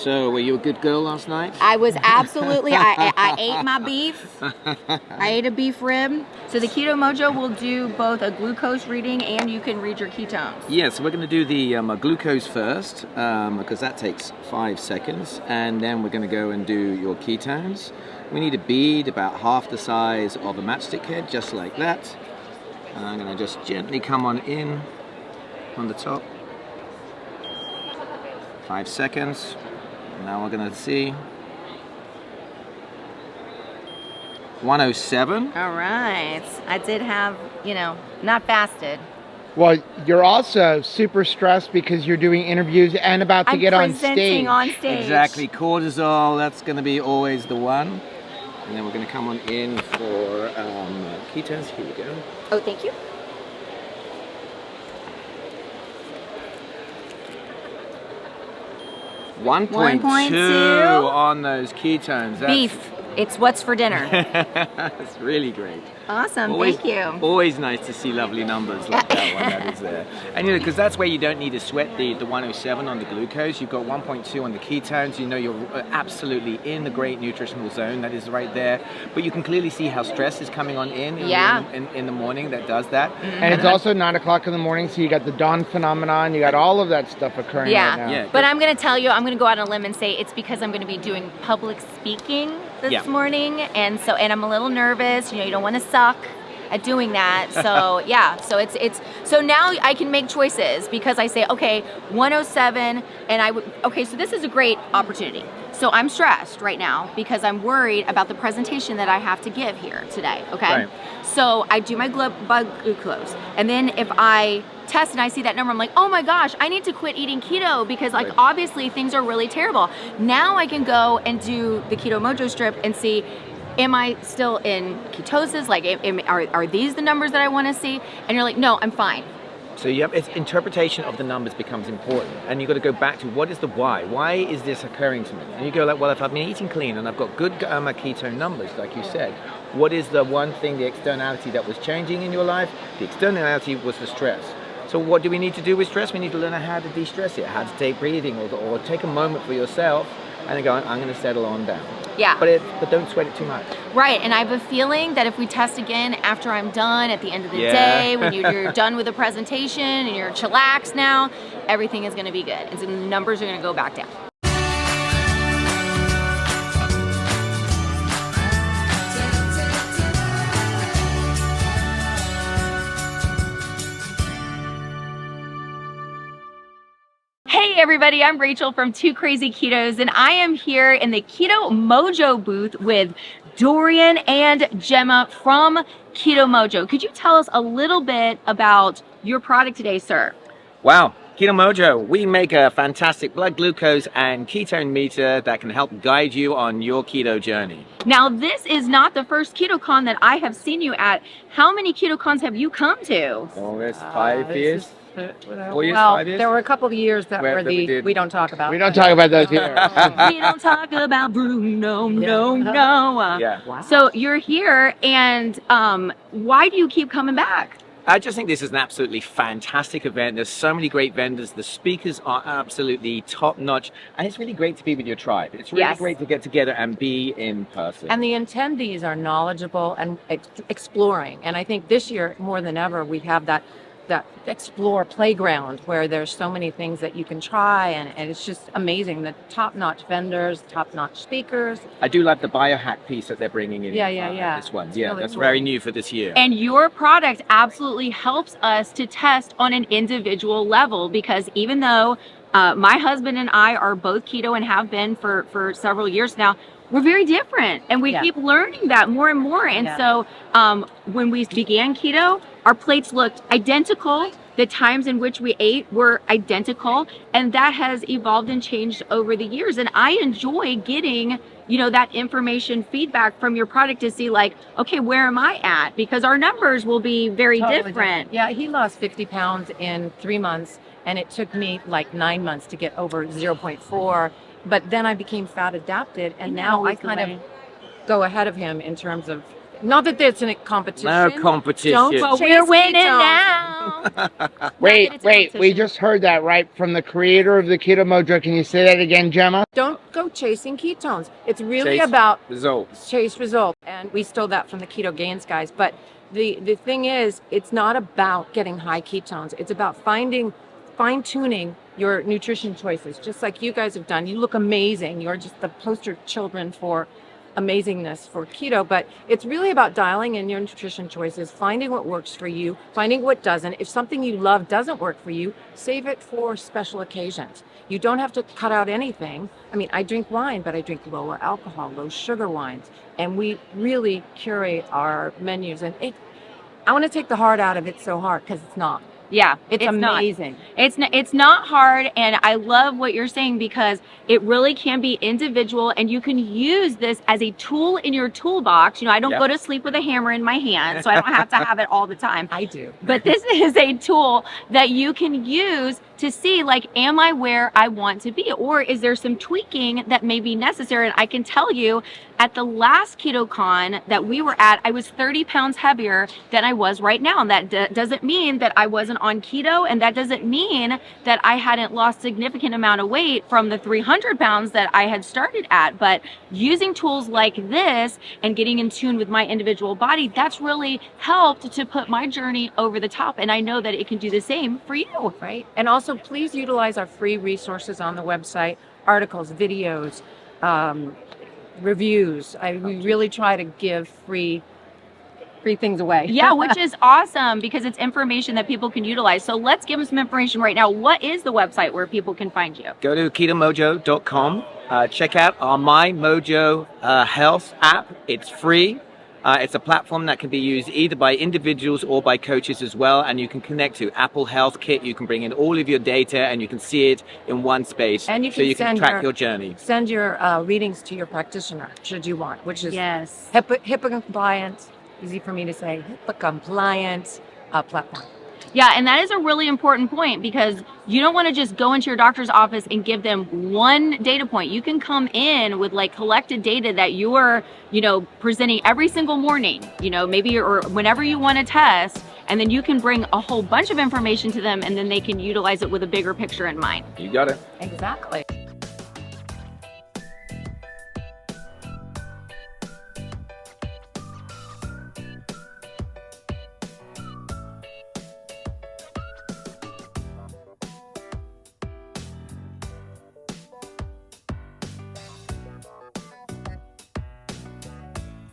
So, were you a good girl last night? I was absolutely, I ate my beef. I ate a beef rib. So the Keto Mojo will do both a glucose reading and you can read your ketones. Yeah, so we're going to do the glucose first because that takes 5 seconds. And then we're going to go and do your ketones. We need a bead about half the size of a matchstick head, just like that. And I'm going to just gently come on in on the top. 5 seconds. Now we're going to see 107. All right. I did have, not fasted. Well, you're also super stressed because you're doing interviews and about to get on stage. on stage. Exactly. Cortisol, that's going to be always the one. And then we're going to come on in for ketones. Here we go. Oh, thank you. One point 2 on those ketones. Beef. It's what's for dinner. That's really great. Awesome, thank you. Always nice to see lovely numbers like that one that is there. And because that's where you don't need to sweat the 107 on the glucose. You've got 1.2 on the ketones. You're absolutely in the great nutritional zone that is right there. But you can clearly see how stress is coming on in the morning that does that. Mm-hmm. And it's also 9 o'clock in the morning, so you got the dawn phenomenon. You got all of that stuff occurring right now. Yeah, but I'm going to tell you, I'm going to go out on a limb and say it's because I'm going to be doing public speaking this morning, and I'm a little nervous. You don't want to suck at doing that. So so now I can make choices because I say, okay, 107, and so this is a great opportunity. So I'm stressed right now because I'm worried about the presentation that I have to give here today. Okay, right. So I do my blood glucose, and then if I test and I see that number, I'm like, oh my gosh, I need to quit eating keto because obviously things are really terrible. Now I can go and do the Keto Mojo strip and see, am I still in ketosis? Like, are these the numbers that I want to see? And you're like, no, I'm fine. So it's interpretation of the numbers becomes important, and you've got to go back to what is the why? Why is this occurring to me? And you go like, well, if I've been eating clean and I've got good ketone numbers, like you said, what is the one thing, the externality that was changing in your life? The externality was the stress. So what do we need to do with stress? We need to learn how to de-stress it, how to take breathing, or take a moment for yourself and then go, I'm going to settle on down. Yeah. But don't sweat it too much. Right, and I have a feeling that if we test again after I'm done at the end of the day, when you're done with the presentation and you're chillaxed now, everything is going to be good. And so the numbers are going to go back down. Hey everybody, I'm Rachel from Two Crazy Ketos, and I am here in the Keto Mojo booth with Dorian and Gemma from Keto Mojo. Could you tell us a little bit about your product today, sir? Wow, Keto Mojo, we make a fantastic blood glucose and ketone meter that can help guide you on your keto journey. Now, this is not the first KetoCon that I have seen you at. How many KetoCons have you come to? Oh, it's 5 years. 4 years, well, 5 years? there were a couple of years that were we don't talk about. We don't talk about those here. We don't talk about Bruno, no. Yeah. Wow. So you're here, and why do you keep coming back? I just think this is an absolutely fantastic event. There's so many great vendors. The speakers are absolutely top-notch. And it's really great to be with your tribe. It's really great to get together and be in person. And the attendees are knowledgeable and exploring. And I think this year, more than ever, we have that explore playground where there's so many things that you can try, and it's just amazing. The top-notch vendors, top-notch speakers. I do like the biohack piece that they're bringing in. This one. It's Really that's cool. Very new for this year. And your product absolutely helps us to test on an individual level, because even though my husband and I are both keto and have been for several years now, we're very different, and we keep learning that more and more. And so when we began keto, our plates looked identical. The times in which we ate were identical, and that has evolved and changed over the years. And I enjoy getting, that information feedback from your product to see, like, okay, where am I at? Because our numbers will be very different. Yeah, he lost 50 pounds in 3 months, and it took me like 9 months to get over 0.4. But then I became fat adapted, and now I kind of go ahead of him in terms of, not that there's a competition. No competition. Don't But we're winning ketones. now. Well, not that Wait, it's a we competition. just heard that right from the creator of the Keto Mojo. Can you say that again, Gemma? Don't go chasing ketones. It's really Chase about results. chase result, and we stole that from the Keto Gains guys. But the thing is, it's not about getting high ketones. It's about fine tuning your nutrition choices, just like you guys have done. You look amazing. You're just the poster children for amazingness for keto, but it's really about dialing in your nutrition choices, finding what works for you, finding what doesn't. If something you love doesn't work for you, save it for special occasions. You don't have to cut out anything. I mean, I drink wine, but I drink lower alcohol, low sugar wines, and we really curate our menus. And I want to take the hard out of it so hard, because it's not. Yeah, It's not. amazing. It's not hard, and I love what you're saying because it really can be individual, and you can use this as a tool in your toolbox. You know, I don't Yep. go to sleep with a hammer in my hand, so I don't have to have it all the time. I do. But this is a tool that you can use to see, like, am I where I want to be? Or is there some tweaking that may be necessary? And I can tell you, at the last KetoCon that we were at, I was 30 pounds heavier than I was right now. And that doesn't mean that I wasn't on keto, and that doesn't mean that I hadn't lost significant amount of weight from the 300 pounds that I had started at. But using tools like this and getting in tune with my individual body, that's really helped to put my journey over the top. And I know that it can do the same for you. Right. And also, please utilize our free resources on the website, articles, videos, reviews. We really try to give free things away. Yeah, which is awesome because it's information that people can utilize. So let's give them some information right now. What is the website where people can find you? Go to ketomojo.com. Check out our My Mojo Health app. It's free. It's a platform that can be used either by individuals or by coaches as well, and you can connect to Apple Health Kit. You can bring in all of your data and you can see it in one space, And you so can you can send track your journey. Send your readings to your practitioner, should you want, which is Yes. HIPAA compliant, easy for me to say, HIPAA compliant platform. Yeah, and that is a really important point because you don't want to just go into your doctor's office and give them one data point. You can come in with like collected data that you are, presenting every single morning, maybe or whenever you want to test, and then you can bring a whole bunch of information to them and then they can utilize it with a bigger picture in mind. You got it. Exactly.